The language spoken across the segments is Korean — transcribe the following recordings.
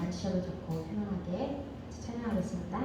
앉으셔도 좋고 편안하게 찬양하겠습니다.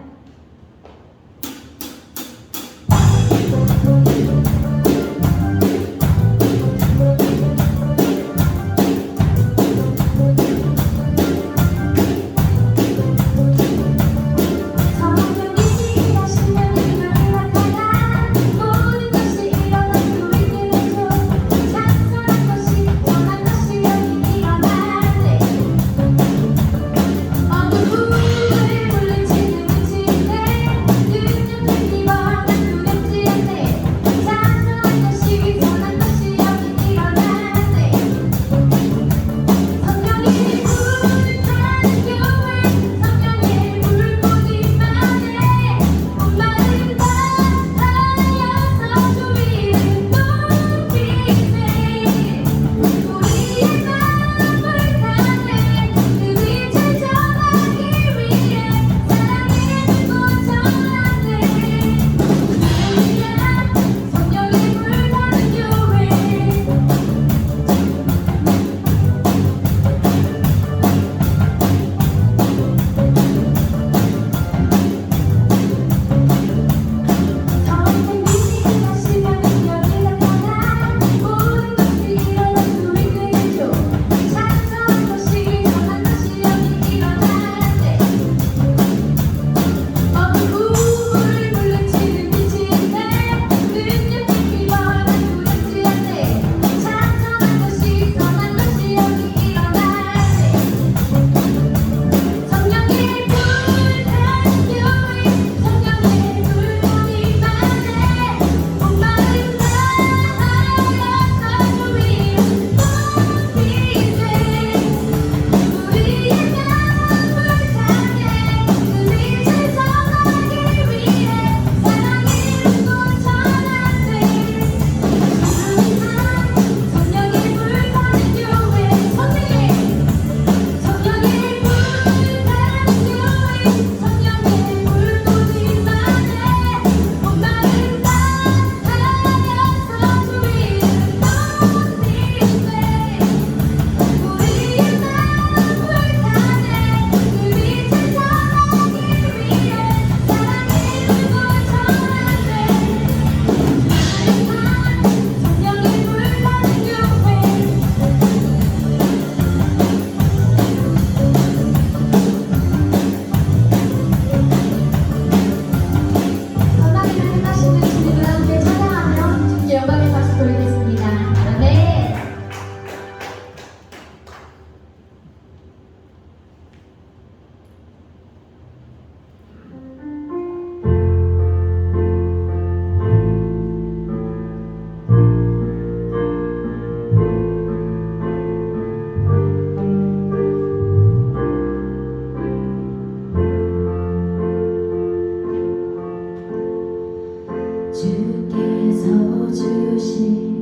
주께서 주신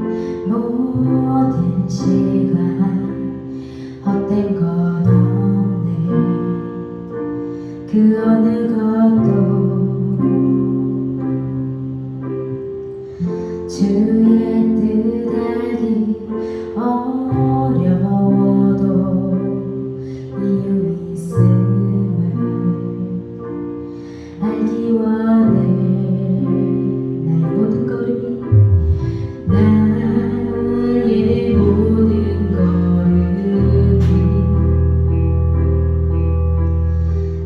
모든 시간 헛된 건 없네. 그 어느 것도 주의 뜻 알기 어려워도 이유 있음을 알기 원해. 모든 걸음이 나의 모든 걸음이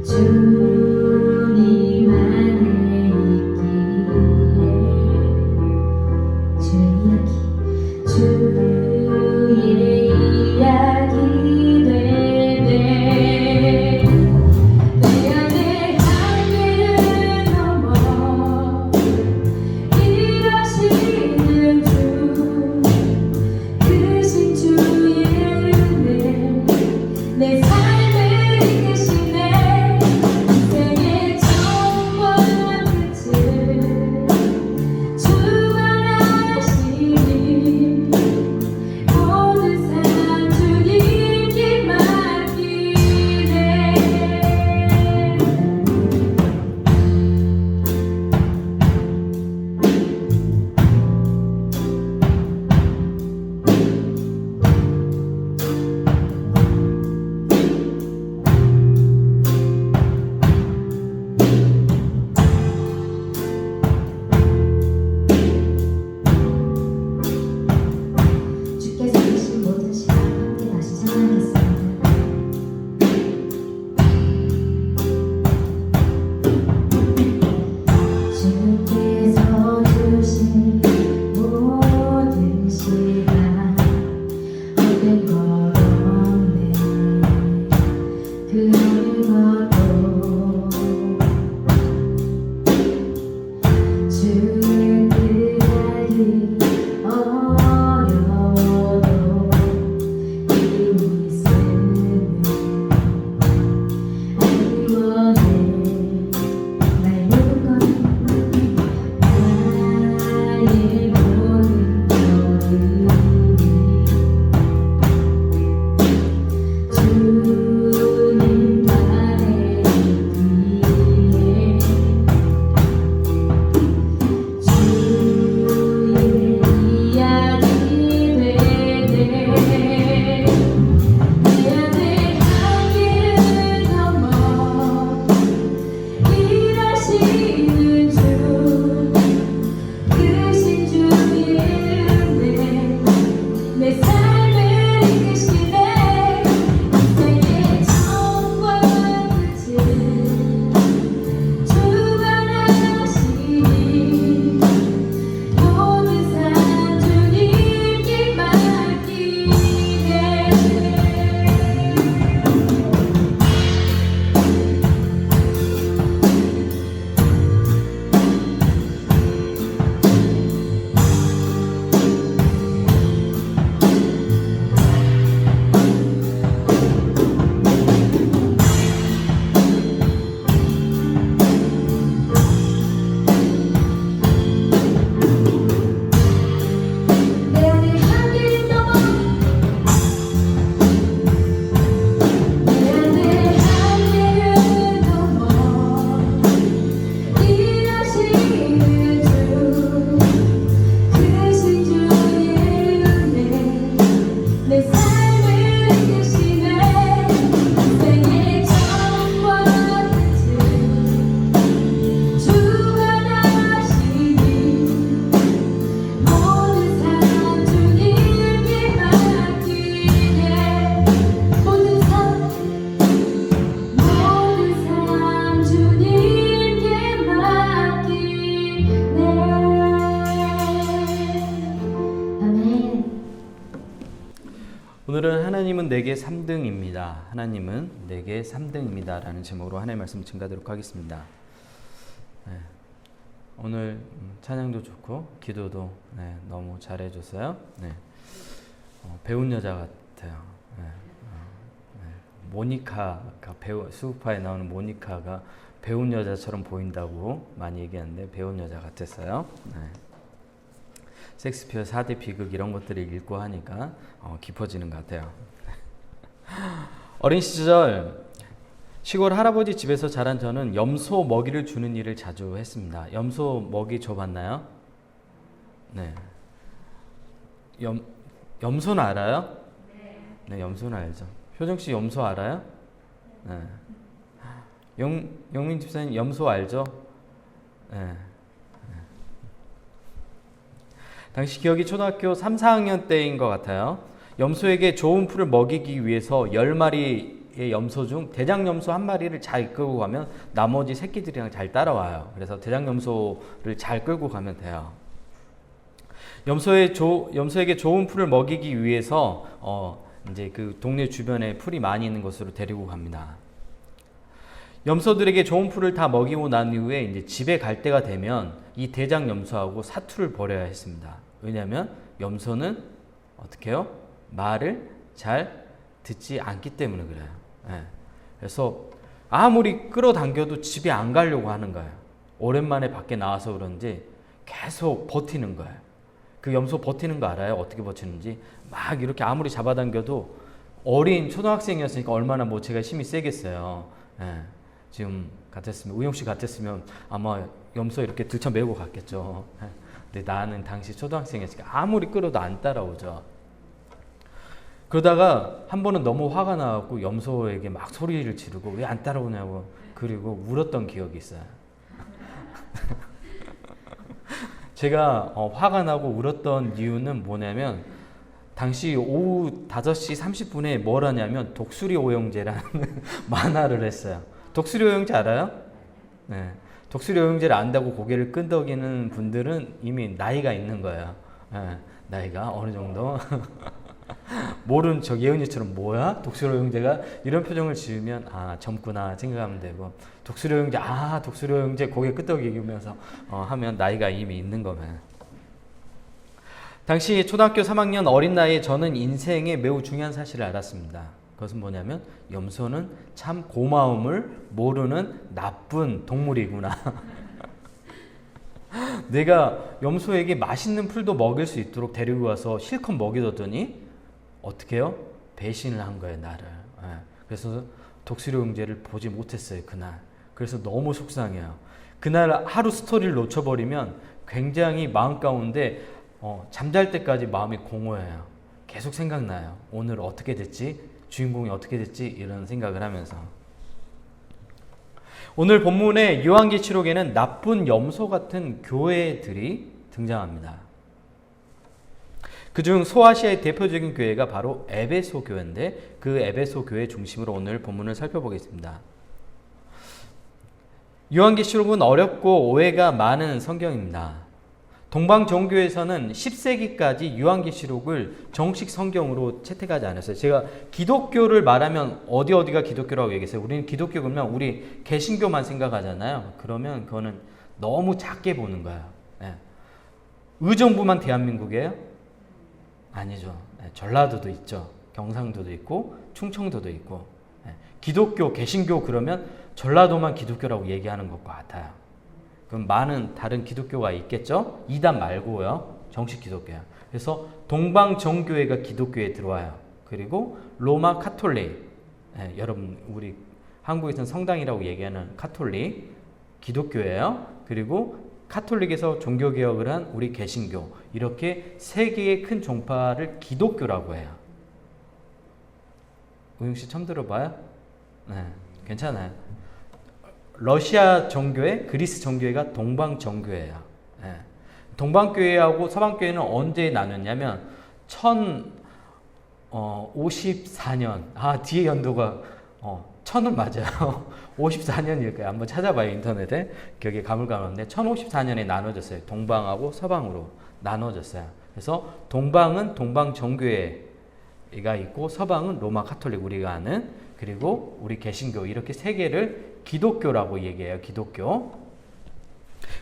주님 안에 있기에 주의 이야기 되네. 내 안에 하늘을 넘어 일하시는 주, 크신 주의 은혜 내 삶을 이끄시네. 내게 3등입니다. 하나님은 내게 3등입니다. 라는 제목으로 하나님의 말씀 증가하도록 하겠습니다. 네. 오늘 찬양도 좋고 기도도 너무 잘해줬어요. 네. 배운 여자 같아요. 네. 모니카가 수우파에 나오는 모니카가 배운 여자처럼 보인다고 많이 얘기하는데 배운 여자 같았어요. 네. 섹스피어 4대 비극 이런 것들을 읽고 하니까 깊어지는 것 같아요. 어린 시절 시골 할아버지 집에서 자란 저는 염소 먹이를 주는 일을 자주 했습니다. 염소 먹이 줘봤나요? 네. 염소는 알아요? 네, 염소는 알죠. 효정 씨 염소 알아요? 네. 영민 집사님 염소 알죠? 네. 당시 기억이 초등학교 3, 4학년 때인 것 같아요. 염소에게 좋은 풀을 먹이기 위해서 10마리의 염소 중 대장염소 한 마리를 잘 끌고 가면 나머지 새끼들이랑 잘 따라와요. 그래서 대장염소를 잘 끌고 가면 돼요. 염소에게 좋은 풀을 먹이기 위해서 이제 그 동네 주변에 풀이 많이 있는 곳으로 데리고 갑니다. 염소들에게 좋은 풀을 다 먹이고 난 이후에 이제 집에 갈 때가 되면 이 대장 염소하고 사투를 벌여야 했습니다. 왜냐하면 염소는 어떻게 해요? 말을 잘 듣지 않기 때문에 그래요. 네. 그래서 아무리 끌어당겨도 집에 안 가려고 하는 거예요. 오랜만에 밖에 나와서 그런지 계속 버티는 거예요. 그 염소 버티는 거 알아요? 어떻게 버티는지? 막 이렇게 아무리 잡아당겨도 어린 초등학생이었으니까 얼마나 뭐 제가 힘이 세겠어요. 네. 지금 같았으면 우영 씨 같았으면 아마 염소 이렇게 들쳐매고 갔겠죠. 근데 나는 당시 초등학생이었으니까 아무리 끌어도 안 따라오죠. 그러다가 한 번은 너무 화가 나갖고 염소에게 막 소리를 지르고 왜 안 따라오냐고 그리고 울었던 기억이 있어요. 제가 화가 나고 울었던 이유는 뭐냐면 당시 오후 5시 30분에 뭘 하냐면 독수리 오영제라는 만화를 했어요. 독수리 오영제 알아요? 네. 독수리 오영제를 안다고 고개를 끄덕이는 분들은 이미 나이가 있는 거예요. 네. 나이가 어느 정도 모르는 저 예은이처럼 뭐야? 독수리 오영제가 이런 표정을 지으면 아 젊구나 생각하면 되고 독수리 오영제 독수리 오영제 고개 끄덕이면서 하면 나이가 이미 있는 거면. 당시 초등학교 3학년 어린 나이에 저는 인생에 매우 중요한 사실을 알았습니다. 그것은 뭐냐면 염소는 참 고마움을 모르는 나쁜 동물이구나. 내가 염소에게 맛있는 풀도 먹일 수 있도록 데리고 와서 실컷 먹이더니 어떻게 해요? 배신을 한 거예요, 나를. 그래서 독수리 오영제를 보지 못했어요, 그날. 그래서 너무 속상해요. 그날 하루 스토리를 놓쳐버리면 굉장히 마음 가운데 잠잘 때까지 마음이 공허해요. 계속 생각나요. 오늘 어떻게 됐지? 주인공이 어떻게 됐지? 이런 생각을 하면서. 오늘 본문의 요한계시록에는 나쁜 염소 같은 교회들이 등장합니다. 그중 소아시아의 대표적인 교회가 바로 에베소 교회인데 그 에베소 교회 중심으로 오늘 본문을 살펴보겠습니다. 요한계시록은 어렵고 오해가 많은 성경입니다. 동방종교에서는 10세기까지 요한계시록을 정식 성경으로 채택하지 않았어요. 제가 기독교를 말하면 어디가 기독교라고 얘기했어요. 우리는 기독교 그러면 우리 개신교만 생각하잖아요. 그러면 그거는 너무 작게 보는 거예요. 네. 의정부만 대한민국이에요? 아니죠. 네. 전라도도 있죠. 경상도도 있고 충청도도 있고. 네. 기독교, 개신교 그러면 전라도만 기독교라고 얘기하는 것과 같아요. 그럼 많은 다른 기독교가 있겠죠? 이단 말고요. 정식 기독교야. 그래서 동방정교회가 기독교에 들어와요. 그리고 로마 카톨릭. 여러분 우리 한국에서는 성당이라고 얘기하는 카톨릭 기독교예요. 그리고 카톨릭에서 종교개혁을 한 우리 개신교. 이렇게 세 개의 큰 종파를 기독교라고 해요. 우영씨 처음 들어봐요? 네, 괜찮아요. 러시아 정교회, 그리스 정교회가 동방 정교회예요. 예. 동방교회하고 서방교회는 언제 나눴냐면 1054년. 뒤에 연도가 1000은 맞아요. 54년일 거예요. 한번 찾아봐요, 인터넷에. 기억에 가물가물한데 1054년에 나눠졌어요. 동방하고 서방으로 나눠졌어요. 그래서 동방은 동방 정교회에 있고 서방은 로마 카톨릭 우리가 아는, 그리고 우리 개신교, 이렇게 세 개를 기독교라고 얘기해요. 기독교.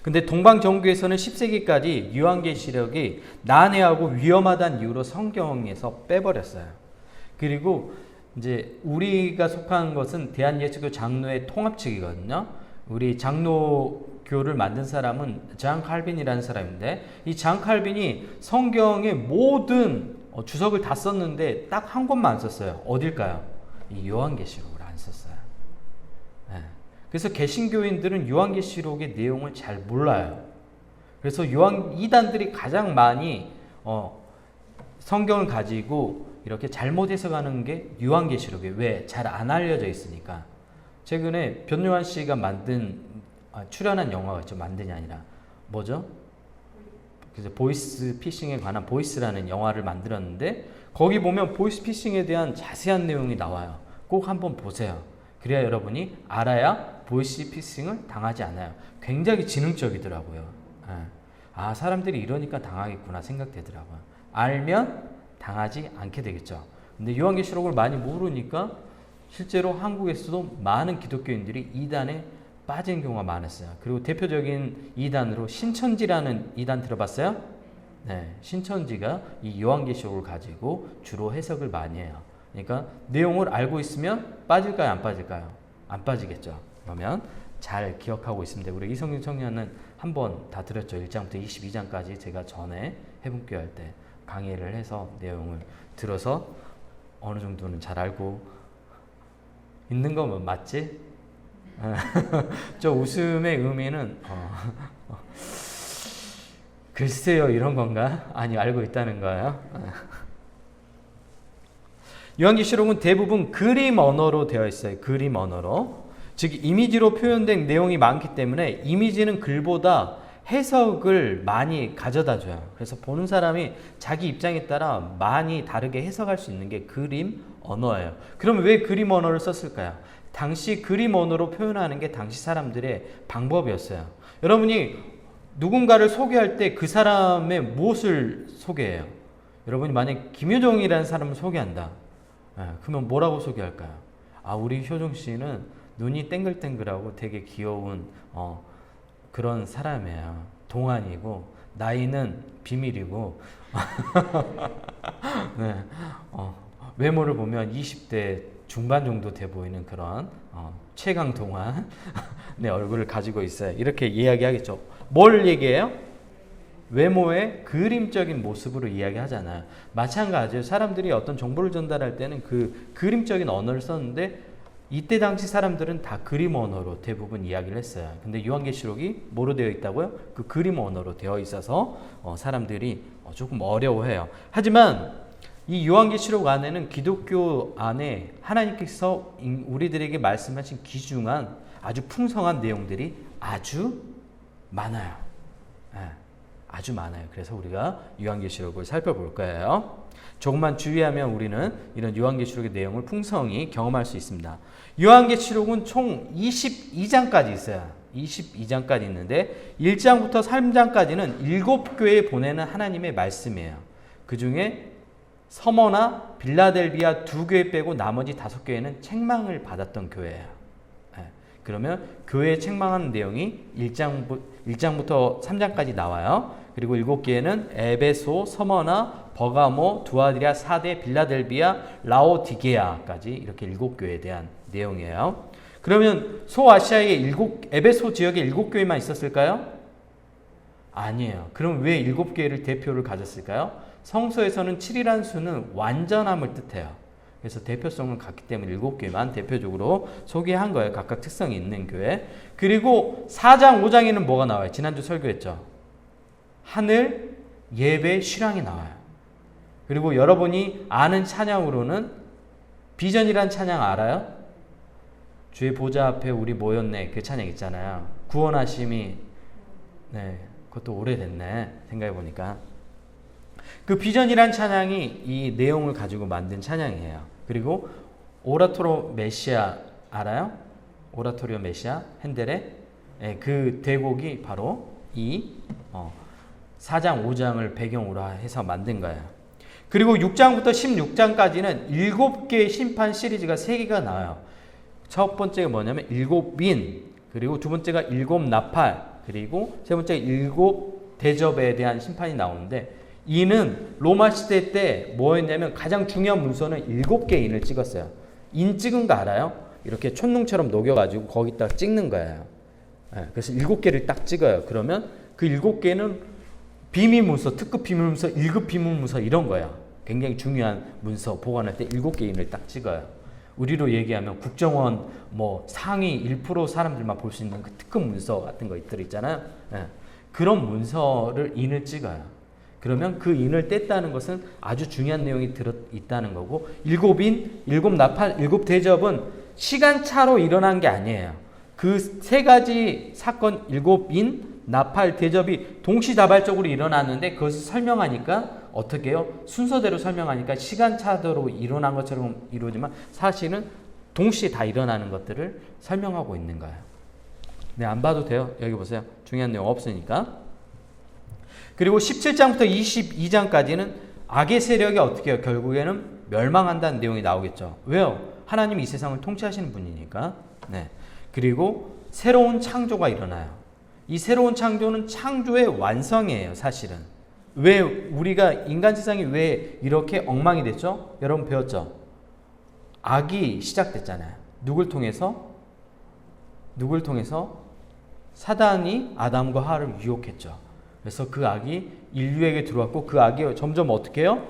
근데 동방정교에서는 10세기까지 요한계시록이 난해하고 위험하다는 이유로 성경에서 빼버렸어요. 그리고 이제 우리가 속한 것은 대한예수교 장로의 통합 측이거든요. 우리 장로교를 만든 사람은 장 칼빈이라는 사람인데, 이 장 칼빈이 성경의 모든 주석을 다 썼는데 딱 한 권만 안 썼어요. 어딜까요? 이 요한계시록을 안 썼어요. 네. 그래서 개신교인들은 요한계시록의 내용을 잘 몰라요. 그래서 이단들이 가장 많이 성경을 가지고 이렇게 잘못 해석하는 게 요한계시록이에요. 왜? 잘 안 알려져 있으니까. 최근에 변요한 씨가 출연한 영화가 있죠. 만든이 아니라 뭐죠? 그래서 보이스 피싱에 관한 보이스라는 영화를 만들었는데, 거기 보면 보이스 피싱에 대한 자세한 내용이 나와요. 꼭 한번 보세요. 그래야 여러분이 알아야 보이스 피싱을 당하지 않아요. 굉장히 지능적이더라고요. 아, 사람들이 이러니까 당하겠구나 생각되더라고요. 알면 당하지 않게 되겠죠. 근데 요한계시록을 많이 모르니까 실제로 한국에서도 많은 기독교인들이 이단에 빠진 경우가 많았어요. 그리고 대표적인 이단으로 신천지라는 이단 들어봤어요? 네, 신천지가 이 요한계시록을 가지고 주로 해석을 많이 해요. 그러니까 내용을 알고 있으면 빠질까요? 안 빠질까요? 안 빠지겠죠. 그러면 잘 기억하고 있습니다. 우리 이성균 청년은 한번 다 들었죠. 1장부터 22장까지 제가 전에 해분교 할 때 강의를 해서 내용을 들어서 어느 정도는 잘 알고 있는 거 맞지? 저 웃음의 의미는 글쎄요 이런 건가? 아니 알고 있다는 거예요. 요한계시록은 대부분 그림 언어로 되어 있어요. 그림 언어로. 즉 이미지로 표현된 내용이 많기 때문에 이미지는 글보다 해석을 많이 가져다 줘요. 그래서 보는 사람이 자기 입장에 따라 많이 다르게 해석할 수 있는 게 그림 언어예요. 그럼 왜 그림 언어를 썼을까요? 당시 그림 언어로 표현하는 게 당시 사람들의 방법이었어요. 여러분이 누군가를 소개할 때 그 사람의 무엇을 소개해요? 여러분이 만약 김효정이라는 사람을 소개한다. 그러면 뭐라고 소개할까요? 아, 우리 효정 씨는 눈이 땡글땡글하고 되게 귀여운 그런 사람이에요. 동안이고 나이는 비밀이고 네, 외모를 보면 20대 중반 정도 돼 보이는 그런 최강 동안 네, 얼굴을 가지고 있어요. 이렇게 이야기하겠죠. 뭘 얘기해요? 외모의 그림적인 모습으로 이야기하잖아요. 마찬가지예요. 사람들이 어떤 정보를 전달할 때는 그 그림적인 언어를 썼는데 이때 당시 사람들은 다 그림 언어로 대부분 이야기를 했어요. 근데 요한계시록이 뭐로 되어 있다고요? 그 그림 언어로 되어 있어서 사람들이 조금 어려워해요. 하지만 이 요한계시록 안에는 기독교 안에 하나님께서 우리들에게 말씀하신 귀중한 아주 풍성한 내용들이 아주 많아요. 아주 많아요. 그래서 우리가 요한계시록을 살펴볼 거예요. 조금만 주의하면 우리는 이런 요한계시록의 내용을 풍성히 경험할 수 있습니다. 요한계시록은 총 22장까지 있어요. 22장까지 있는데 1장부터 3장까지는 7교회에 보내는 하나님의 말씀이에요. 그 중에 서머나 빌라델비아 2교회 빼고 나머지 5교회는 책망을 받았던 교회예요. 그러면 교회에 책망하는 내용이 1장부터 3장까지 나와요. 그리고 7개는 에베소, 서머나, 버가모, 두아디라, 사데, 빌라델비아, 라오디게아까지 이렇게 7교회에 대한 내용이에요. 그러면 소아시아의 에베소 지역에 7교회만 있었을까요? 아니에요. 그럼 왜 7교회를 대표를 가졌을까요? 성서에서는 7이라는 수는 완전함을 뜻해요. 그래서 대표성을 갖기 때문에 7교회만 대표적으로 소개한 거예요. 각각 특성이 있는 교회. 그리고 4장, 5장에는 뭐가 나와요? 지난주 설교했죠. 하늘, 예배, 실황이 나와요. 그리고 여러분이 아는 찬양으로는 비전이란 찬양 알아요? 주의 보좌 앞에 우리 모였네. 그 찬양 있잖아요. 구원하심이 네, 그것도 오래됐네. 생각해보니까. 그 비전이란 찬양이 이 내용을 가지고 만든 찬양이에요. 그리고 오라토로 메시아 알아요? 오라토리오 메시아 핸델의 그 대곡이 바로 이 4장 5장을 배경으로 해서 만든 거예요. 그리고 6장부터 16장까지는 7개의 심판 시리즈가 3개가 나와요. 첫 번째가 뭐냐면 7인, 그리고 두 번째가 7나팔, 그리고 세 번째가 7대접에 대한 심판이 나오는데, 인은 로마 시대 때 뭐였냐면 가장 중요한 문서는 7개 인을 찍었어요. 인 찍은 거 알아요? 이렇게 촛농처럼 녹여가지고 거기다 찍는 거예요. 그래서 7개를 딱 찍어요. 그러면 그 7개는 비밀문서, 특급 비밀문서, 1급 비밀문서 이런 거야. 굉장히 중요한 문서 보관할 때 7개 인을 딱 찍어요. 우리로 얘기하면 국정원 뭐 상위 1% 사람들만 볼 수 있는 그 특급 문서 같은 거 있잖아요. 그런 문서를 인을 찍어요. 그러면 그 인을 뗐다는 것은 아주 중요한 내용이 들어있다는 거고, 7인, 7나팔, 7대접은 시간차로 일어난 게 아니에요. 그 세 가지 사건, 7인, 나팔, 대접이 동시다발적으로 일어났는데 그것을 설명하니까 어떻게 해요? 순서대로 설명하니까 시간차대로 일어난 것처럼 이루어지만 사실은 동시에 다 일어나는 것들을 설명하고 있는 거예요. 네, 안 봐도 돼요. 여기 보세요. 중요한 내용 없으니까. 그리고 17장부터 22장까지는 악의 세력이 어떻게 해요? 결국에는 멸망한다는 내용이 나오겠죠. 왜요? 하나님이 이 세상을 통치하시는 분이니까. 네. 그리고 새로운 창조가 일어나요. 이 새로운 창조는 창조의 완성이에요, 사실은. 왜 우리가 인간 세상이 왜 이렇게 엉망이 됐죠? 여러분 배웠죠? 악이 시작됐잖아요. 누굴 통해서? 사단이 아담과 하와를 유혹했죠. 그래서 그 악이 인류에게 들어왔고 그 악이 점점 어떻게 해요?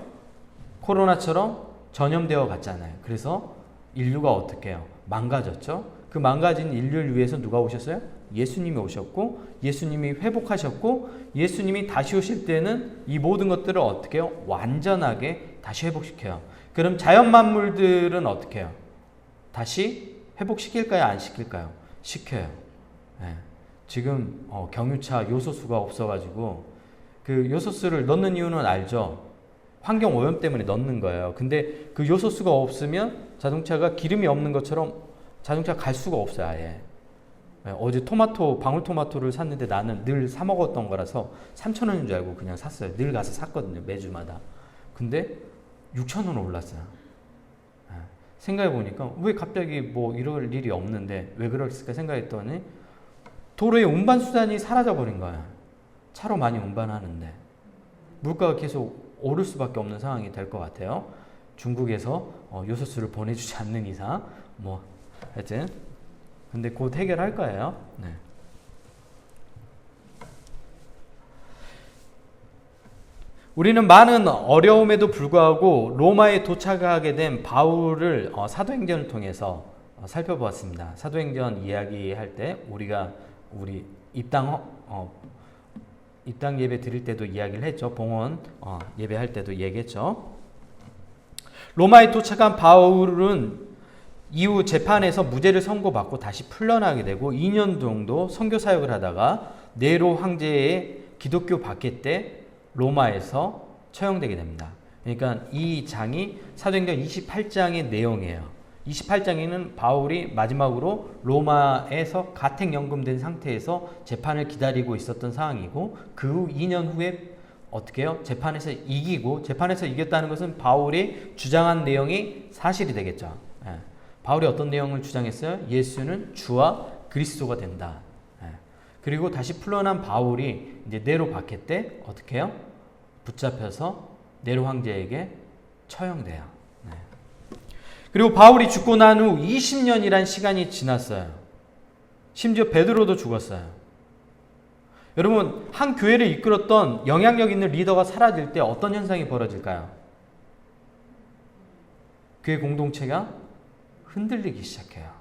코로나처럼 전염되어 갔잖아요. 그래서 인류가 어떻게 해요? 망가졌죠. 그 망가진 인류를 위해서 누가 오셨어요? 예수님이 오셨고, 예수님이 회복하셨고, 예수님이 다시 오실 때는 이 모든 것들을 어떻게 해요? 완전하게 다시 회복시켜요. 그럼 자연 만물들은 어떻게 해요? 다시 회복시킬까요? 안 시킬까요? 시켜요. 네. 지금 경유차 요소수가 없어가지고 그 요소수를 넣는 이유는 알죠? 환경 오염 때문에 넣는 거예요. 근데 그 요소수가 없으면 자동차가 기름이 없는 것처럼 자동차가 갈 수가 없어요, 아예. 어제 방울토마토를 샀는데 나는 늘 사 먹었던 거라서 3,000원인 줄 알고 그냥 샀어요. 늘 가서 샀거든요, 매주마다. 근데 6,000원 올랐어요. 생각해보니까 왜 갑자기 뭐 이럴 일이 없는데 왜 그랬을까 생각했더니 도로의 운반수단이 사라져버린 거야. 차로 많이 운반하는데. 물가가 계속 오를 수밖에 없는 상황이 될 것 같아요. 중국에서 요소수를 보내주지 않는 이상. 뭐 하여튼 근데 곧 해결할 거예요. 네. 우리는 많은 어려움에도 불구하고 로마에 도착하게 된 바울을 사도행전을 통해서 살펴보았습니다. 사도행전 이야기할 때 우리 입당 예배 드릴 때도 이야기를 했죠. 봉헌 예배할 때도 얘기했죠. 로마에 도착한 바울은 이후 재판에서 무죄를 선고받고 다시 풀려나게 되고 2년 정도 선교 사역을 하다가 네로 황제의 기독교 박해 때 로마에서 처형되게 됩니다. 그러니까 이 장이 사도행전 28장의 내용이에요. 28장에는 바울이 마지막으로 로마에서 가택연금된 상태에서 재판을 기다리고 있었던 상황이고 그 후 2년 후에 어떻게 해요? 재판에서 이겼다는 것은 바울이 주장한 내용이 사실이 되겠죠. 바울이 어떤 내용을 주장했어요? 예수는 주와 그리스도가 된다. 그리고 다시 풀려난 바울이 이제 네로 박해 때 어떻게 해요? 붙잡혀서 네로 황제에게 처형돼요. 그리고 바울이 죽고 난 후 20년이란 시간이 지났어요. 심지어 베드로도 죽었어요. 여러분, 한 교회를 이끌었던 영향력 있는 리더가 사라질 때 어떤 현상이 벌어질까요? 교회 공동체가 흔들리기 시작해요.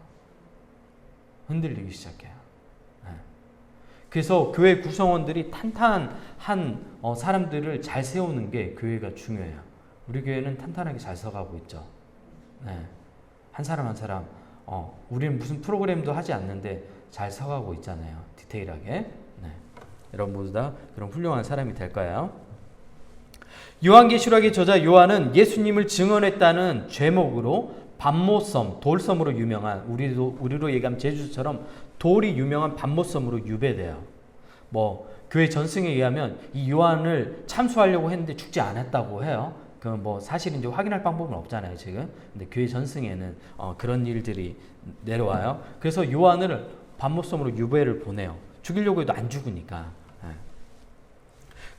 그래서 교회 구성원들이 탄탄한 사람들을 잘 세우는 게 교회가 중요해요. 우리 교회는 탄탄하게 잘 서가고 있죠. 한 사람 한 사람 우리는 무슨 프로그램도 하지 않는데 잘 서가고 있잖아요. 디테일하게. 여러분 모두 다 그런 훌륭한 사람이 될 거예요. 요한계시록의 저자 요한은 예수님을 증언했다는 제목으로 밤모섬, 돌섬으로 유명한 우리로 얘기하면 제주처럼 돌이 유명한 밤모섬으로 유배돼요. 뭐 교회 전승에 의하면 이 요한을 참수하려고 했는데 죽지 않았다고 해요. 그 뭐 사실 이제 확인할 방법은 없잖아요 지금. 근데 교회 전승에는 그런 일들이 내려와요. 그래서 요한을 밤모섬으로 유배를 보내요. 죽이려고 해도 안 죽으니까.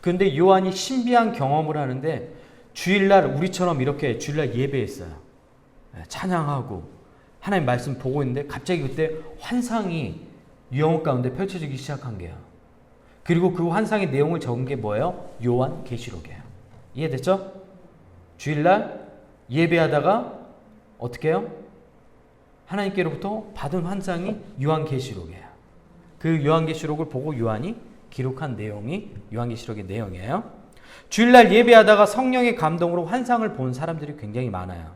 근데 요한이 신비한 경험을 하는데 주일날 우리처럼 이렇게 주일날 예배했어요. 찬양하고 하나님 말씀 보고 있는데 갑자기 그때 환상이 영혼 가운데 펼쳐지기 시작한 게요. 그리고 그 환상의 내용을 적은 게 뭐예요? 요한 계시록이에요. 이해됐죠? 주일날 예배하다가 어떻게 해요? 하나님께로부터 받은 환상이 요한 계시록이에요. 그 요한 계시록을 보고 요한이 기록한 내용이 요한계시록의 내용이에요. 주일날 예배하다가 성령의 감동으로 환상을 본 사람들이 굉장히 많아요.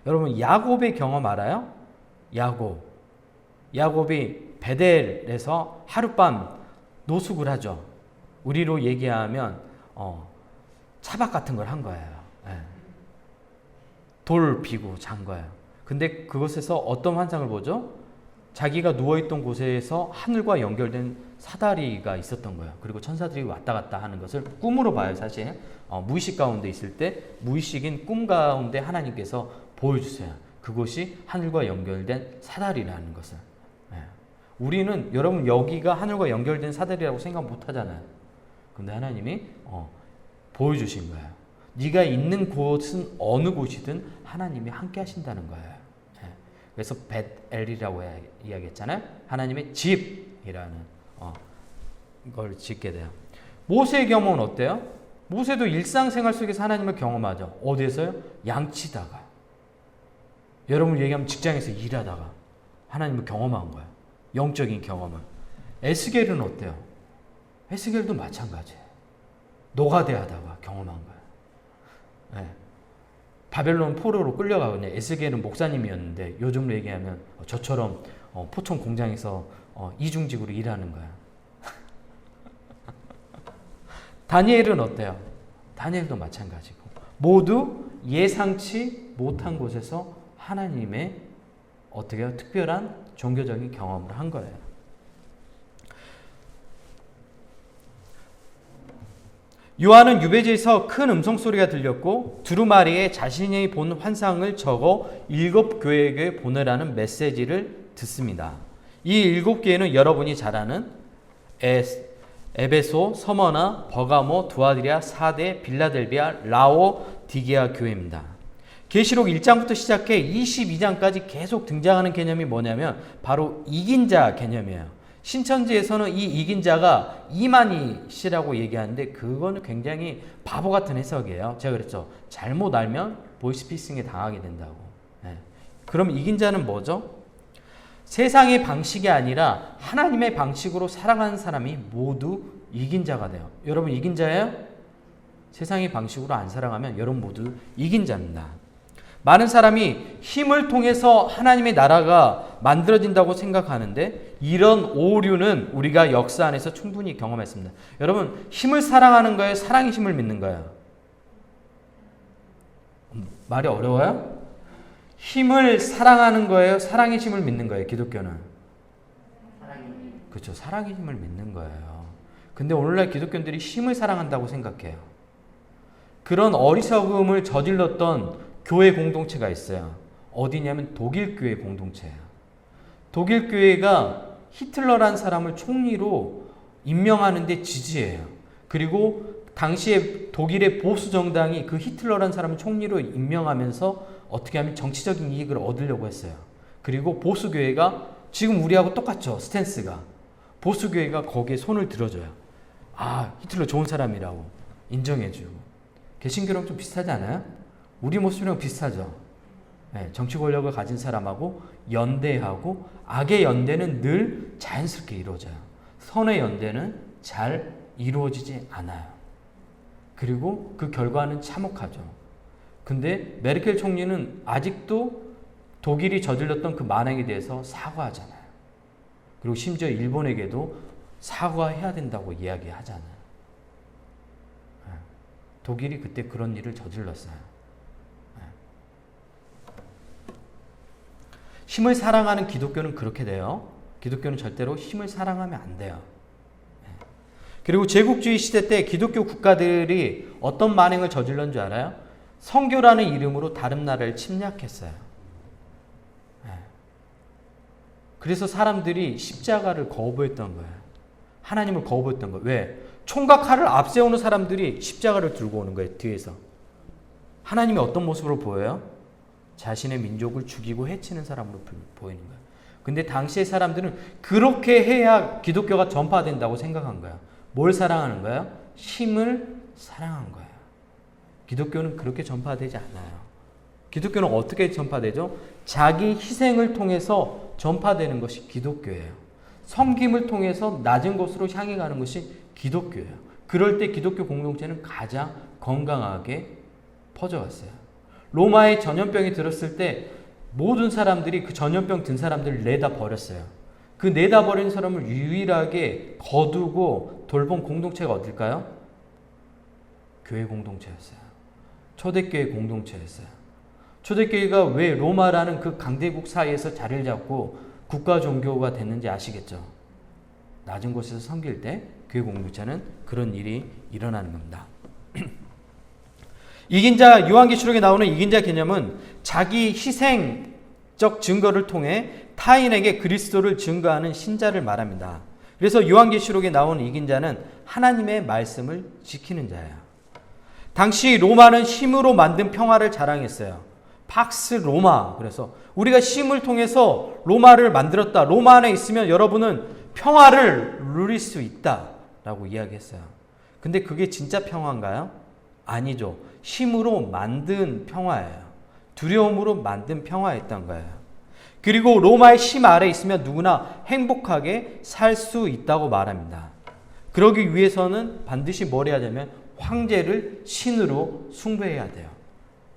여러분 야곱의 경험 알아요? 야곱이 베델에서 하룻밤 노숙을 하죠. 우리로 얘기하면 차박 같은 걸 한 거예요. 돌 비고 잔 거예요. 근데 그것에서 어떤 환상을 보죠? 자기가 누워있던 곳에서 하늘과 연결된 사다리가 있었던 거예요. 그리고 천사들이 왔다 갔다 하는 것을 꿈으로 봐요. 사실 무의식 가운데 있을 때 무의식인 꿈 가운데 하나님께서 보여주세요. 그것이 하늘과 연결된 사다리라는 것을. 우리는 여러분 여기가 하늘과 연결된 사다리라고 생각 못 하잖아요. 근데 하나님이 보여주신 거예요. 네가 있는 곳은 어느 곳이든 하나님이 함께 하신다는 거예요. 그래서 벳엘이라고 이야기했잖아요. 하나님의 집이라는 걸 짓게 돼요. 모세의 경험은 어때요? 모세도 일상생활 속에서 하나님을 경험하죠. 어디에서요? 양치다가. 여러분 얘기하면 직장에서 일하다가 하나님을 경험한 거예요. 영적인 경험은. 에스겔은 어때요? 에스겔도 마찬가지예요. 노가대 하다가 경험한 거예요. 바벨론 포로로 끌려가거든요. 에스겔은 목사님이었는데 요즘으로 얘기하면 저처럼 포청 공장에서 이중직으로 일하는 거야. 다니엘은 어때요? 다니엘도 마찬가지고 모두 예상치 못한 곳에서 하나님의 어떻게 특별한 종교적인 경험을 한 거예요. 요한은 유배지에서 큰 음성소리가 들렸고 두루마리에 자신이 본 환상을 적어 7교회에게 보내라는 메시지를 듣습니다. 이 7교회는 여러분이 잘 아는 에베소, 서머나, 버가모, 두아디라, 사데, 빌라델비아, 라오디게아 교회입니다. 계시록 1장부터 시작해 22장까지 계속 등장하는 개념이 뭐냐면 바로 이긴 자 개념이에요. 신천지에서는 이 이긴 자가 이만희 씨라고 얘기하는데 그거는 굉장히 바보 같은 해석이에요. 제가 그랬죠. 잘못 알면 보이스피싱에 당하게 된다고. 그럼 이긴 자는 뭐죠? 세상의 방식이 아니라 하나님의 방식으로 살아가는 사람이 모두 이긴 자가 돼요. 여러분 이긴 자예요? 세상의 방식으로 안 살아가면 여러분 모두 이긴 자입니다. 많은 사람이 힘을 통해서 하나님의 나라가 만들어진다고 생각하는데 이런 오류는 우리가 역사 안에서 충분히 경험했습니다. 여러분 힘을 사랑하는 거예요? 사랑의 힘을 믿는 거예요? 말이 어려워요? 힘을 사랑하는 거예요? 사랑의 힘을 믿는 거예요? 기독교는? 그렇죠. 사랑의 힘을 믿는 거예요. 근데 오늘날 기독교인들이 힘을 사랑한다고 생각해요. 그런 어리석음을 저질렀던 교회 공동체가 있어요. 어디냐면 독일 교회 공동체예요. 독일 교회가 히틀러란 사람을 총리로 임명하는 데 지지해요. 그리고 당시에 독일의 보수 정당이 그 히틀러란 사람을 총리로 임명하면서 어떻게 하면 정치적인 이익을 얻으려고 했어요. 그리고 보수 교회가 지금 우리하고 똑같죠. 스탠스가. 보수 교회가 거기에 손을 들어줘요. 아, 히틀러 좋은 사람이라고 인정해주고. 개신교랑 좀 비슷하지 않아요? 우리 모습이랑 비슷하죠. 정치 권력을 가진 사람하고 연대하고 악의 연대는 늘 자연스럽게 이루어져요. 선의 연대는 잘 이루어지지 않아요. 그리고 그 결과는 참혹하죠. 근데 메르켈 총리는 아직도 독일이 저질렀던 그 만행에 대해서 사과하잖아요. 그리고 심지어 일본에게도 사과해야 된다고 이야기하잖아요. 독일이 그때 그런 일을 저질렀어요. 힘을 사랑하는 기독교는 그렇게 돼요. 기독교는 절대로 힘을 사랑하면 안 돼요. 그리고 제국주의 시대 때 기독교 국가들이 어떤 만행을 저질렀는 줄 알아요? 선교라는 이름으로 다른 나라를 침략했어요. 예. 그래서 사람들이 십자가를 거부했던 거예요. 하나님을 거부했던 거예요. 왜? 총과 칼을 앞세우는 사람들이 십자가를 들고 오는 거예요. 뒤에서. 하나님이 어떤 모습으로 보여요? 자신의 민족을 죽이고 해치는 사람으로 보이는 거예요. 근데 당시의 사람들은 그렇게 해야 기독교가 전파된다고 생각한 거예요. 뭘 사랑하는 거예요? 힘을 사랑한 거예요. 기독교는 그렇게 전파되지 않아요. 기독교는 어떻게 전파되죠? 자기 희생을 통해서 전파되는 것이 기독교예요. 섬김을 통해서 낮은 곳으로 향해 가는 것이 기독교예요. 그럴 때 기독교 공동체는 가장 건강하게 퍼져갔어요. 로마의 전염병이 들었을 때 모든 사람들이 그 전염병 든 사람들을 내다 버렸어요. 그 내다 버린 사람을 유일하게 거두고 돌본 공동체가 어딜까요? 교회 공동체였어요. 초대교회 공동체였어요. 초대교회가 왜 로마라는 그 강대국 사이에서 자리를 잡고 국가 종교가 됐는지 아시겠죠? 낮은 곳에서 섬길 때 교회 공동체는 그런 일이 일어나는 겁니다. 이긴 자, 요한계시록에 나오는 이긴 자 개념은 자기 희생적 증거를 통해 타인에게 그리스도를 증거하는 신자를 말합니다. 그래서 요한계시록에 나오는 이긴 자는 하나님의 말씀을 지키는 자예요. 당시 로마는 힘으로 만든 평화를 자랑했어요. 팍스 로마. 그래서 우리가 힘을 통해서 로마를 만들었다. 로마 안에 있으면 여러분은 평화를 누릴 수 있다라고 이야기했어요. 근데 그게 진짜 평화인가요? 아니죠. 힘으로 만든 평화예요. 두려움으로 만든 평화였던 거예요. 그리고 로마의 힘 아래 있으면 누구나 행복하게 살 수 있다고 말합니다. 그러기 위해서는 반드시 뭘 해야 되면 황제를 신으로 숭배해야 돼요.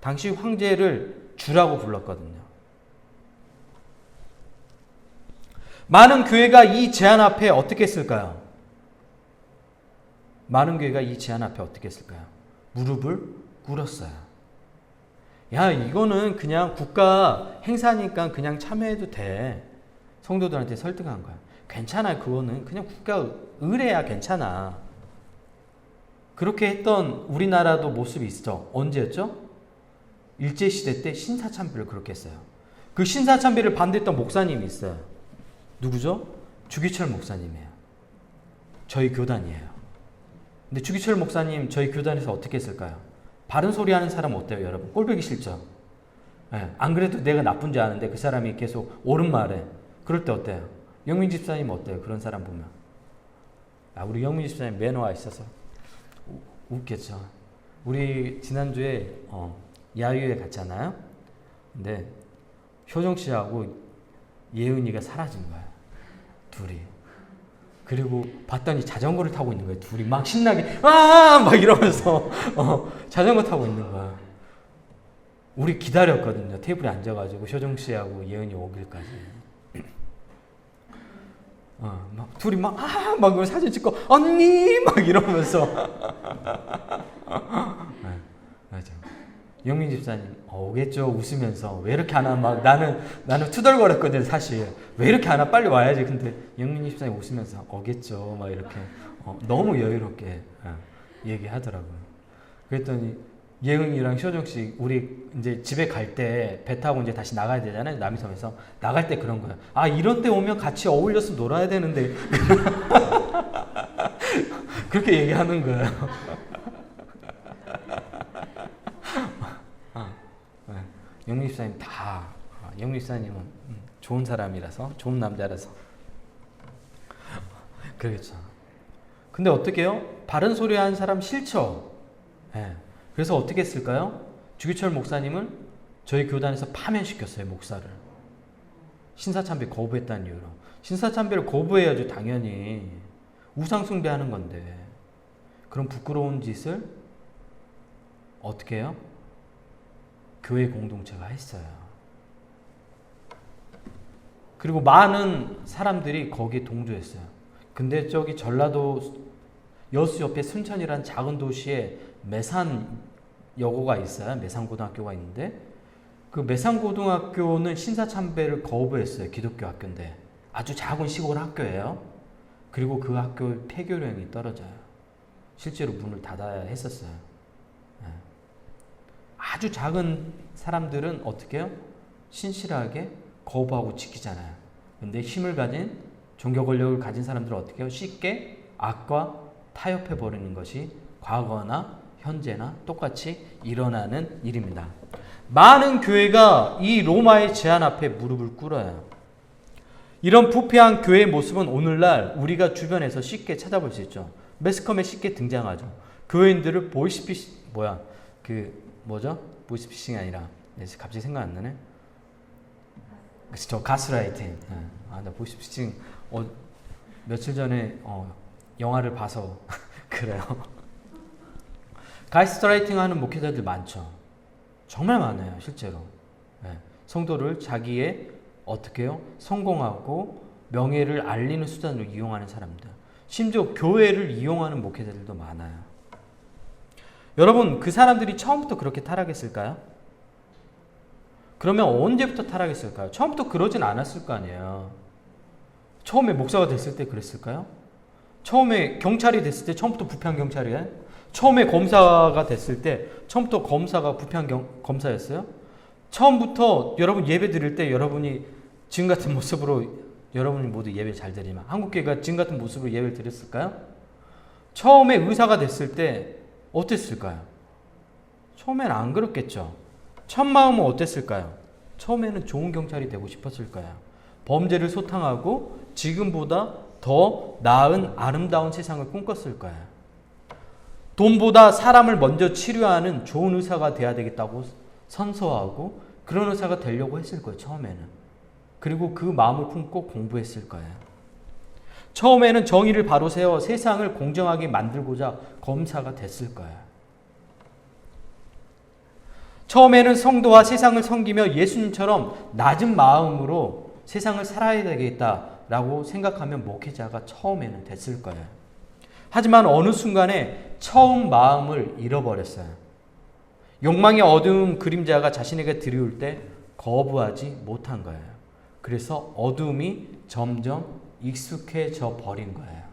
당시 황제를 주라고 불렀거든요. 많은 교회가 이 제안 앞에 어떻게 했을까요? 많은 교회가 이 제안 앞에 어떻게 했을까요? 무릎을 꿇었어요. 야, 이거는 그냥 국가 행사니까 그냥 참여해도 돼. 성도들한테 설득한 거야. 괜찮아, 그거는 그냥 국가 의뢰야 괜찮아. 그렇게 했던 우리나라도 모습이 있죠. 언제였죠? 일제시대 때 신사참배를 그렇게 했어요. 그 신사참배를 반대했던 목사님이 있어요. 누구죠? 주기철 목사님이에요. 저희 교단이에요. 근데 주기철 목사님 저희 교단에서 어떻게 했을까요? 바른 소리 하는 사람 어때요, 여러분? 꼴보기 싫죠? 네, 안 그래도 내가 나쁜 줄 아는데 그 사람이 계속 옳은 말에. 그럴 때 어때요? 영민 집사님 어때요? 그런 사람 보면. 우리 영민 집사님 매너가 있어서 웃겠죠. 우리 지난주에 야유회 갔잖아요. 근데 효정 씨하고 예은이가 사라진 거야. 둘이. 그리고 봤더니 자전거를 타고 있는 거예요. 둘이 막 신나게 막 이러면서 자전거 타고 있는 거야. 우리 기다렸거든요. 테이블에 앉아가지고 효정 씨하고 예은이 오길까지. 막 둘이 막 사진 찍고 언니 막 이러면서. 네, 맞아. 영민 집사님 오겠죠 웃으면서. 왜 이렇게 안 와? 막 나는 투덜거렸거든 사실. 왜 이렇게 안 와? 빨리 와야지. 근데 영민 집사님 웃으면서 오겠죠 막 이렇게 너무 여유롭게 얘기하더라고요. 그랬더니 예은이랑 효정 씨 우리 이제 집에 갈 때 배 타고 이제 다시 나가야 되잖아요. 남이섬에서 나갈 때 그런 거예요. 이런 때 오면 같이 어울려서 놀아야 되는데 그렇게 얘기하는 거예요. 영민 집사님 영민 집사님은 좋은 사람이라서, 좋은 남자라서 그러겠죠. 근데 어떻게 해요? 바른 소리 하는 사람 싫죠. 그래서 어떻게 했을까요? 주기철 목사님은 저희 교단에서 파면시켰어요. 목사를. 신사참배 거부했다는 이유로. 신사참배를 거부해야죠. 당연히. 우상숭배하는 건데. 그런 부끄러운 짓을 어떻게 해요? 교회 공동체가 했어요. 그리고 많은 사람들이 거기에 동조했어요. 근데 저기 전라도 여수 옆에 순천이라는 작은 도시에 매산여고가 있어요. 매산고등학교가 있는데 그 매산고등학교는 신사참배를 거부했어요. 기독교 학교인데 아주 작은 시골 학교예요. 그리고 그 학교 폐교령이 떨어져요. 실제로 문을 닫아야 했었어요. 아주 작은 사람들은 어떻게 해요? 신실하게 거부하고 지키잖아요. 근데 힘을 가진 종교 권력을 가진 사람들은 어떻게 해요? 쉽게 악과 타협해 버리는 것이 과거나 현재나 똑같이 일어나는 일입니다. 많은 교회가 이 로마의 제한 앞에 무릎을 꿇어요. 이런 부패한 교회의 모습은 오늘날 우리가 주변에서 쉽게 찾아볼 수 있죠. 매스컴에 쉽게 등장하죠. 교회인들을 보이스피싱이 아니라 갑자기 생각 안 나네. 저 가스라이팅. 나 보이스피싱 며칠 전에 영화를 봐서 그래요. 가스라이팅 하는 목회자들 많죠. 정말 많아요, 실제로. 성도를 자기의 어떻게 해요? 성공하고 명예를 알리는 수단으로 이용하는 사람들. 심지어 교회를 이용하는 목회자들도 많아요. 여러분, 그 사람들이 처음부터 그렇게 타락했을까요? 그러면 언제부터 타락했을까요? 처음부터 그러진 않았을 거 아니에요. 처음에 목사가 됐을 때 그랬을까요? 처음에 경찰이 됐을 때 처음부터 부패한 경찰이에요? 처음에 검사가 됐을 때 처음부터 검사가 부패한 검사였어요? 처음부터 여러분 예배 드릴 때 여러분이 지금 같은 모습으로 여러분이 모두 예배 잘 드리면 한국교회가 지금 같은 모습으로 예배를 드렸을까요? 처음에 의사가 됐을 때 어땠을까요? 처음에는 안 그렇겠죠. 첫 마음은 어땠을까요? 처음에는 좋은 경찰이 되고 싶었을 거예요. 범죄를 소탕하고 지금보다 더 나은 아름다운 세상을 꿈꿨을 거예요. 돈보다 사람을 먼저 치료하는 좋은 의사가 돼야 되겠다고 선서하고 그런 의사가 되려고 했을 거예요. 처음에는. 그리고 그 마음을 품고 공부했을 거예요. 처음에는 정의를 바로 세워 세상을 공정하게 만들고자 검사가 됐을 거예요. 처음에는 성도와 세상을 섬기며 예수님처럼 낮은 마음으로 세상을 살아야 되겠다라고 생각하면 목회자가 처음에는 됐을 거예요. 하지만 어느 순간에 처음 마음을 잃어버렸어요. 욕망의 어두운 그림자가 자신에게 들이올 때 거부하지 못한 거예요. 그래서 어둠이 점점 익숙해져 버린 거예요.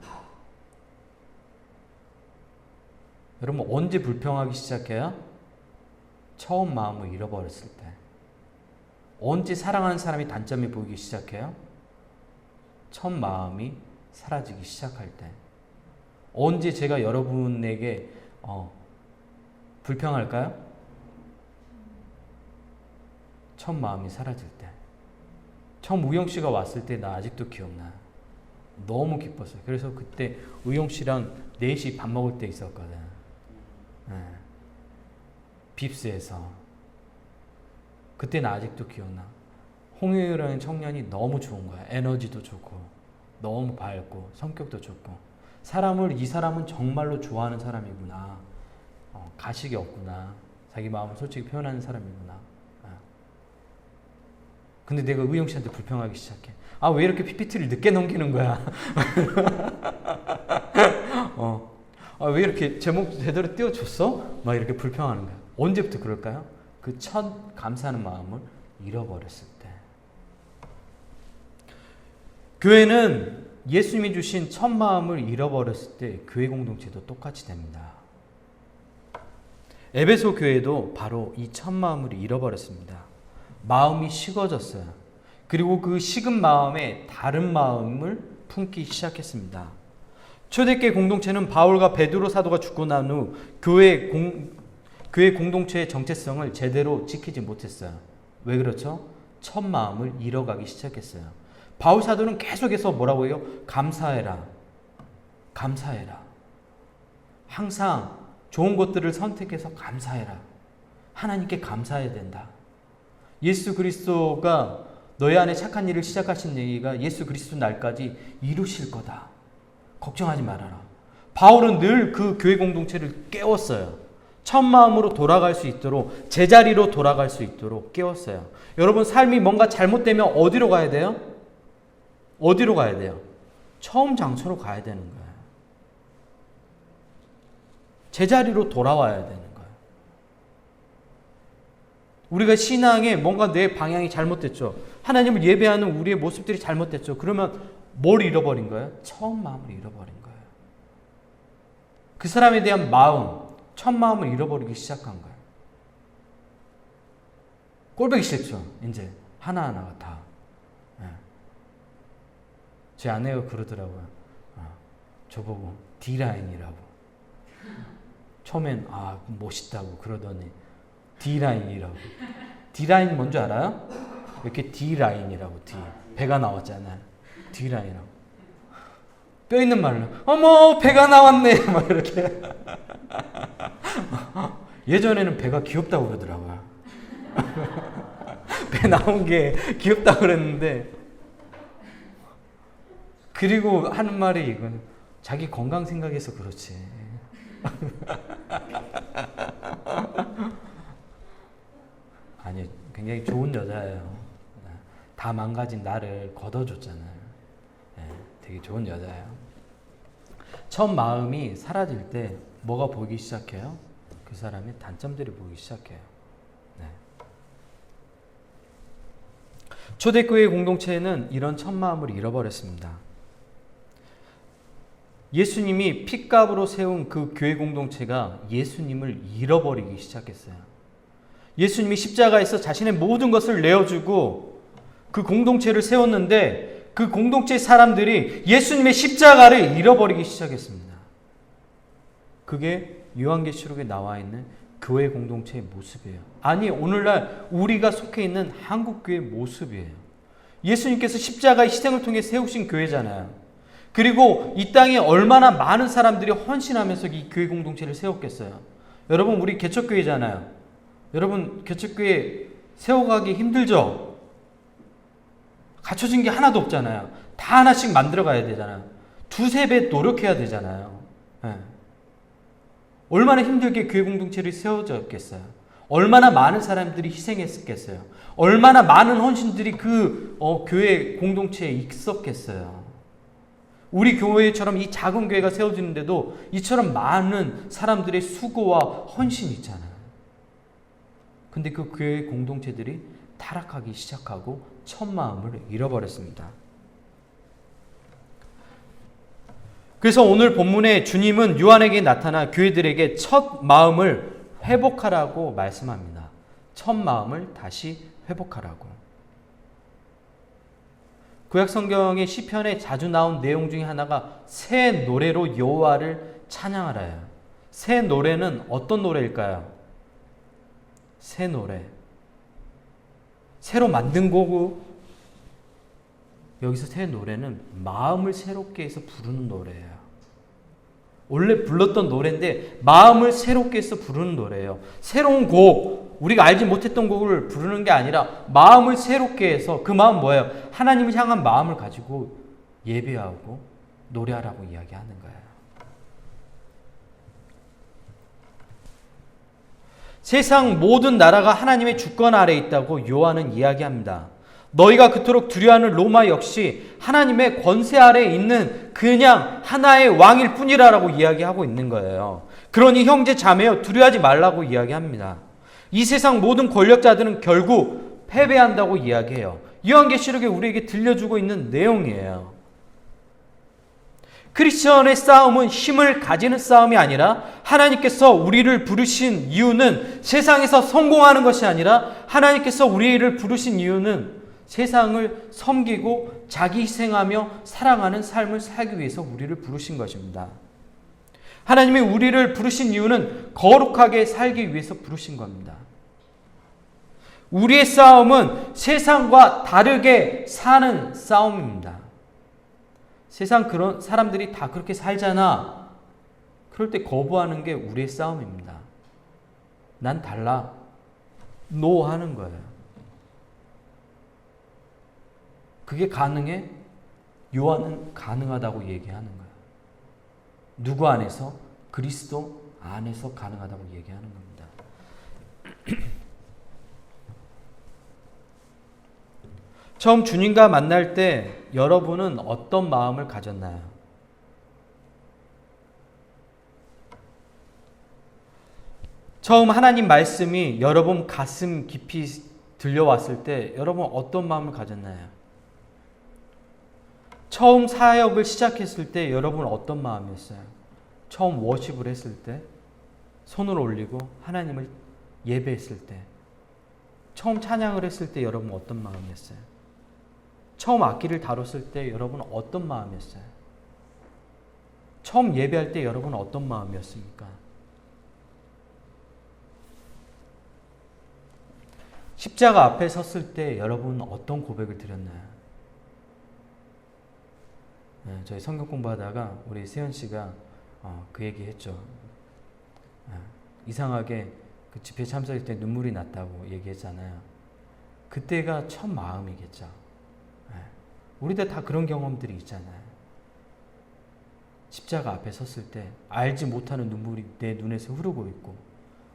여러분, 언제 불평하기 시작해요? 처음 마음을 잃어버렸을 때. 언제 사랑하는 사람이 단점이 보이기 시작해요? 첫 마음이 사라지기 시작할 때. 언제 제가 여러분에게 불평할까요? 첫 마음이 사라질 때. 처음 우영 씨가 왔을 때 나 아직도 기억나. 너무 기뻤어요. 그래서 그때 우영 씨랑 4시 밥 먹을 때 있었거든. 빕스에서. 그때 나 아직도 기억나. 홍유라는 청년이 너무 좋은 거야. 에너지도 좋고 너무 밝고 성격도 좋고 이 사람은 정말로 좋아하는 사람이구나. 가식이 없구나. 자기 마음을 솔직히 표현하는 사람이구나. 근데 내가 의영 씨한테 불평하기 시작해. 왜 이렇게 PPT를 늦게 넘기는 거야? 왜 이렇게 제목 제대로 띄워줬어? 막 이렇게 불평하는 거야. 언제부터 그럴까요? 그 첫 감사하는 마음을 잃어버렸을 때. 교회는 예수님이 주신 첫 마음을 잃어버렸을 때 교회 공동체도 똑같이 됩니다. 에베소 교회도 바로 이 첫 마음을 잃어버렸습니다. 마음이 식어졌어요. 그리고 그 식은 마음에 다른 마음을 품기 시작했습니다. 초대교회 공동체는 바울과 베드로 사도가 죽고 난 후 교회 공동체의 정체성을 제대로 지키지 못했어요. 왜 그렇죠? 첫 마음을 잃어가기 시작했어요. 바울 사도는 계속해서 뭐라고 해요? 감사해라. 감사해라. 항상 좋은 것들을 선택해서 감사해라. 하나님께 감사해야 된다. 예수 그리스도가 너희 안에 착한 일을 시작하신 얘기가 예수 그리스도 날까지 이루실 거다. 걱정하지 말아라. 바울은 늘 그 교회 공동체를 깨웠어요. 첫 마음으로 돌아갈 수 있도록, 제자리로 돌아갈 수 있도록 깨웠어요. 여러분, 삶이 뭔가 잘못되면 어디로 가야 돼요? 어디로 가야 돼요? 처음 장소로 가야 되는 거예요. 제자리로 돌아와야 되는 거예요. 우리가 신앙에 뭔가 내 방향이 잘못됐죠. 하나님을 예배하는 우리의 모습들이 잘못됐죠. 그러면 뭘 잃어버린 거예요? 처음 마음을 잃어버린 거예요. 그 사람에 대한 마음, 첫 마음을 잃어버리기 시작한 거예요. 꼴보기 싫죠. 이제 하나하나가 다. 예. 제 아내가 그러더라고요. 저보고 D라인이라고. 처음엔 멋있다고 그러더니 D라인이라고. D라인 뭔지 알아요? 이렇게 D라인이라고. D. 배가 나왔잖아요. D라인이라고. 뼈 있는 말로 어머 배가 나왔네 막 이렇게. 예전에는 배가 귀엽다고 그러더라고요. 배 나온 게 귀엽다고 그랬는데, 그리고 하는 말이 이건 자기 건강 생각해서 그렇지. 아니, 굉장히 좋은 여자예요. 다 망가진 나를 걷어줬잖아요. 되게 좋은 여자예요. 처음 마음이 사라질 때 뭐가 보이기 시작해요? 그 사람의 단점들이 보이기 시작해요. 초대교회 공동체는 이런 첫 마음을 잃어버렸습니다. 예수님이 핏값으로 세운 그 교회 공동체가 예수님을 잃어버리기 시작했어요. 예수님이 십자가에서 자신의 모든 것을 내어주고 그 공동체를 세웠는데 그 공동체 사람들이 예수님의 십자가를 잃어버리기 시작했습니다. 그게 요한계시록에 나와 있는 교회 공동체의 모습이에요. 아니, 오늘날 우리가 속해 있는 한국교회의 모습이에요. 예수님께서 십자가의 희생을 통해 세우신 교회잖아요. 그리고 이 땅에 얼마나 많은 사람들이 헌신하면서 이 교회 공동체를 세웠겠어요. 여러분, 우리 개척교회잖아요. 여러분, 개척교회 세워가기 힘들죠? 갖춰진 게 하나도 없잖아요. 다 하나씩 만들어가야 되잖아요. 두세 배 노력해야 되잖아요. 얼마나 힘들게 교회 공동체를 세워졌겠어요. 얼마나 많은 사람들이 희생했겠어요. 얼마나 많은 헌신들이 그 교회 공동체에 있었겠어요. 우리 교회처럼 이 작은 교회가 세워지는데도 이처럼 많은 사람들의 수고와 헌신이 있잖아요. 근데 그 교회 공동체들이 타락하기 시작하고 첫 마음을 잃어버렸습니다. 그래서 오늘 본문에 주님은 요한에게 나타나 교회들에게 첫 마음을 회복하라고 말씀합니다. 첫 마음을 다시 회복하라고. 구약 성경의 시편에 자주 나온 내용 중에 하나가 새 노래로 여호와를 찬양하라요. 새 노래는 어떤 노래일까요? 새 노래. 새로 만든 거고, 여기서 새 노래는 마음을 새롭게 해서 부르는 노래예요. 원래 불렀던 노래인데 마음을 새롭게 해서 부르는 노래예요. 새로운 곡, 우리가 알지 못했던 곡을 부르는 게 아니라 마음을 새롭게 해서, 그 마음 뭐예요? 하나님을 향한 마음을 가지고 예배하고 노래하라고 이야기하는 거예요. 세상 모든 나라가 하나님의 주권 아래에 있다고 요한은 이야기합니다. 너희가 그토록 두려워하는 로마 역시 하나님의 권세 아래에 있는 그냥 하나의 왕일 뿐이라고 이야기하고 있는 거예요. 그러니 형제 자매여, 두려워하지 말라고 이야기합니다. 이 세상 모든 권력자들은 결국 패배한다고 이야기해요. 요한계시록에 우리에게 들려주고 있는 내용이에요. 크리스천의 싸움은 힘을 가지는 싸움이 아니라, 하나님께서 우리를 부르신 이유는 세상에서 성공하는 것이 아니라, 하나님께서 우리를 부르신 이유는 세상을 섬기고 자기 희생하며 사랑하는 삶을 살기 위해서 우리를 부르신 것입니다. 하나님이 우리를 부르신 이유는 거룩하게 살기 위해서 부르신 겁니다. 우리의 싸움은 세상과 다르게 사는 싸움입니다. 세상 그런 사람들이 다 그렇게 살잖아. 그럴 때 거부하는 게 우리의 싸움입니다. 난 달라. 노 하는 거예요. 그게 가능해? 요한은 가능하다고 얘기하는 거예요. 누구 안에서? 그리스도 안에서 가능하다고 얘기하는 겁니다. 처음 주님과 만날 때 여러분은 어떤 마음을 가졌나요? 처음 하나님 말씀이 여러분 가슴 깊이 들려왔을 때 여러분 어떤 마음을 가졌나요? 처음 사역을 시작했을 때 여러분 어떤 마음이었어요? 처음 워십을 했을 때, 손을 올리고 하나님을 예배했을 때, 처음 찬양을 했을 때 여러분 어떤 마음이었어요? 처음 악기를 다뤘을 때 여러분 어떤 마음이었어요? 처음 예배할 때 여러분 어떤 마음이었습니까? 십자가 앞에 섰을 때 여러분 어떤 고백을 드렸나요? 네, 저희 성경 공부하다가 우리 세연 씨가 그 얘기했죠. 이상하게 그 집회 참석할 때 눈물이 났다고 얘기했잖아요. 그때가 첫 마음이겠죠. 우리들 다 그런 경험들이 있잖아요. 십자가 앞에 섰을 때 알지 못하는 눈물이 내 눈에서 흐르고 있고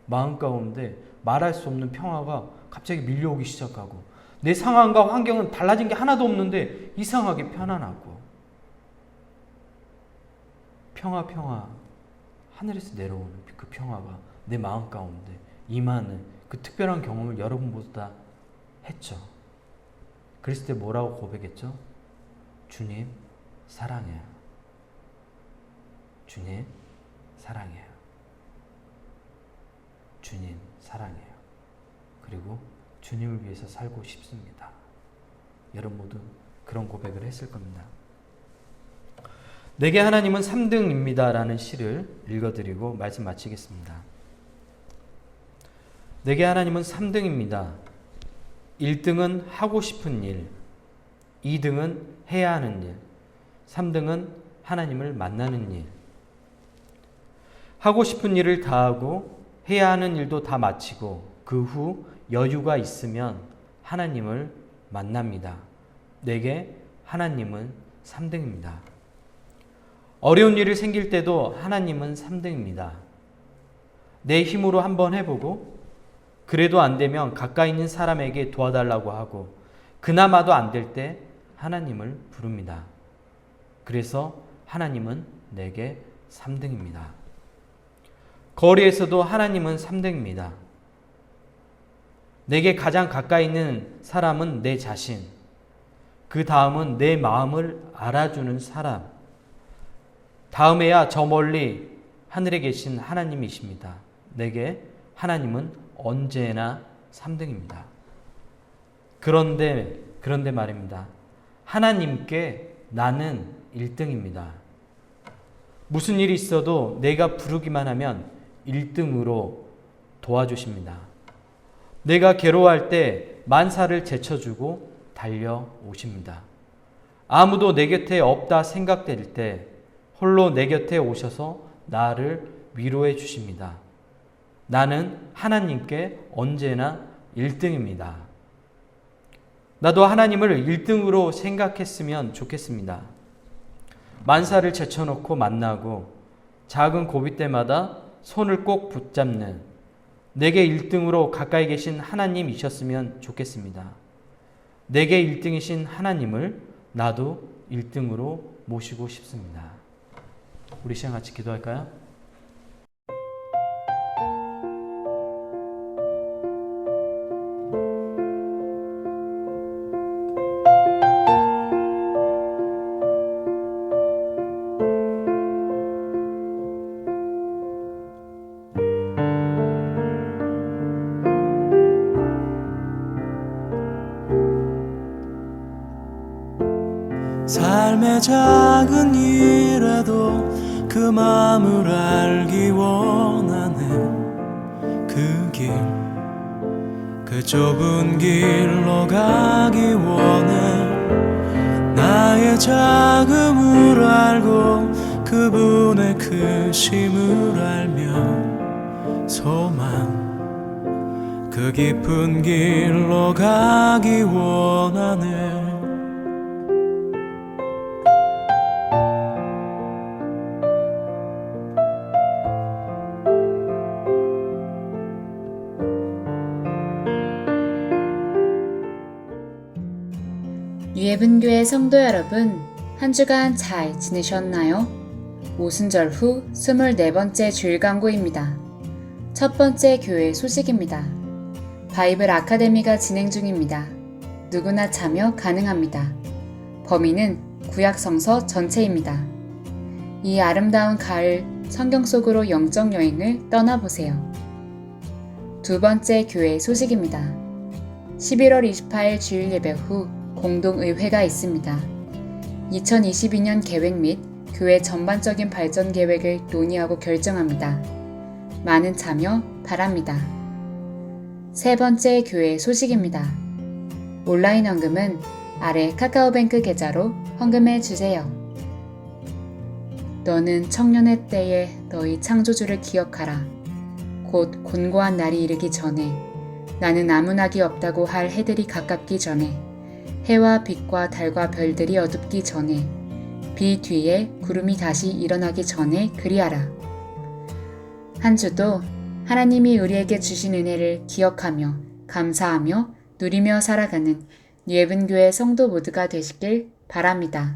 마음 가운데 말할 수 없는 평화가 갑자기 밀려오기 시작하고 내 상황과 환경은 달라진 게 하나도 없는데 이상하게 편안하고 평화 하늘에서 내려오는 그 평화가 내 마음 가운데 임하는 그 특별한 경험을 여러분 모두 다 했죠. 그랬을 때 뭐라고 고백했죠? 주님 사랑해요. 주님 사랑해요. 주님 사랑해요. 그리고 주님을 위해서 살고 싶습니다. 여러분 모두 그런 고백을 했을 겁니다. 내게 하나님은 3등입니다 라는 시를 읽어드리고 말씀 마치겠습니다. 내게 하나님은 3등입니다. 1등은 하고 싶은 일, 2등은 해야 하는 일, 3등은 하나님을 만나는 일. 하고 싶은 일을 다 하고 해야 하는 일도 다 마치고 그 후 여유가 있으면 하나님을 만납니다. 내게 하나님은 3등입니다. 어려운 일이 생길 때도 하나님은 3등입니다. 내 힘으로 한번 해보고 그래도 안 되면 가까이 있는 사람에게 도와달라고 하고 그나마도 안 될 때 하나님을 부릅니다. 그래서 하나님은 내게 3등입니다. 거리에서도 하나님은 3등입니다. 내게 가장 가까이 있는 사람은 내 자신, 그 다음은 내 마음을 알아주는 사람, 다음에야 저 멀리 하늘에 계신 하나님이십니다. 내게 하나님은 언제나 3등입니다. 그런데 말입니다. 하나님께 나는 1등입니다. 무슨 일이 있어도 내가 부르기만 하면 1등으로 도와주십니다. 내가 괴로워할 때 만사를 제쳐주고 달려오십니다. 아무도 내 곁에 없다 생각될 때 홀로 내 곁에 오셔서 나를 위로해 주십니다. 나는 하나님께 언제나 1등입니다. 나도 하나님을 1등으로 생각했으면 좋겠습니다. 만사를 제쳐놓고 만나고 작은 고비 때마다 손을 꼭 붙잡는 내게 1등으로 가까이 계신 하나님이셨으면 좋겠습니다. 내게 1등이신 하나님을 나도 1등으로 모시고 싶습니다. 우리 시간 같이 기도할까요? 삶의 작은 일에도 그 마음을 알기 원하네. 그 길, 그 좁은 길로 가기 원해. 나의 작음을 알고 그분의 크심을 알며 소망, 그 깊은 길로 가기 원하네. 유예분교회 성도 여러분, 한 주간 잘 지내셨나요? 오순절 후 24번째 주일 광고입니다. 첫 번째 교회 소식입니다. 바이블 아카데미가 진행 중입니다. 누구나 참여 가능합니다. 범위는 구약 성서 전체입니다. 이 아름다운 가을 성경 속으로 영적 여행을 떠나보세요. 두 번째 교회 소식입니다. 11월 28일 주일 예배 후 공동의회가 있습니다. 2022년 계획 및 교회 전반적인 발전 계획을 논의하고 결정합니다. 많은 참여 바랍니다. 세 번째 교회 소식입니다. 온라인 헌금은 아래 카카오뱅크 계좌로 헌금해 주세요. 너는 청년의 때에 너희 창조주를 기억하라. 곧 곤고한 날이 이르기 전에 나는 아무 낙이 없다고 할 해들이 가깝기 전에 해와 빛과 달과 별들이 어둡기 전에 비 뒤에 구름이 다시 일어나기 전에 그리하라. 한 주도 하나님이 우리에게 주신 은혜를 기억하며 감사하며 누리며 살아가는 뉴에븐교회 성도 모두가 되시길 바랍니다.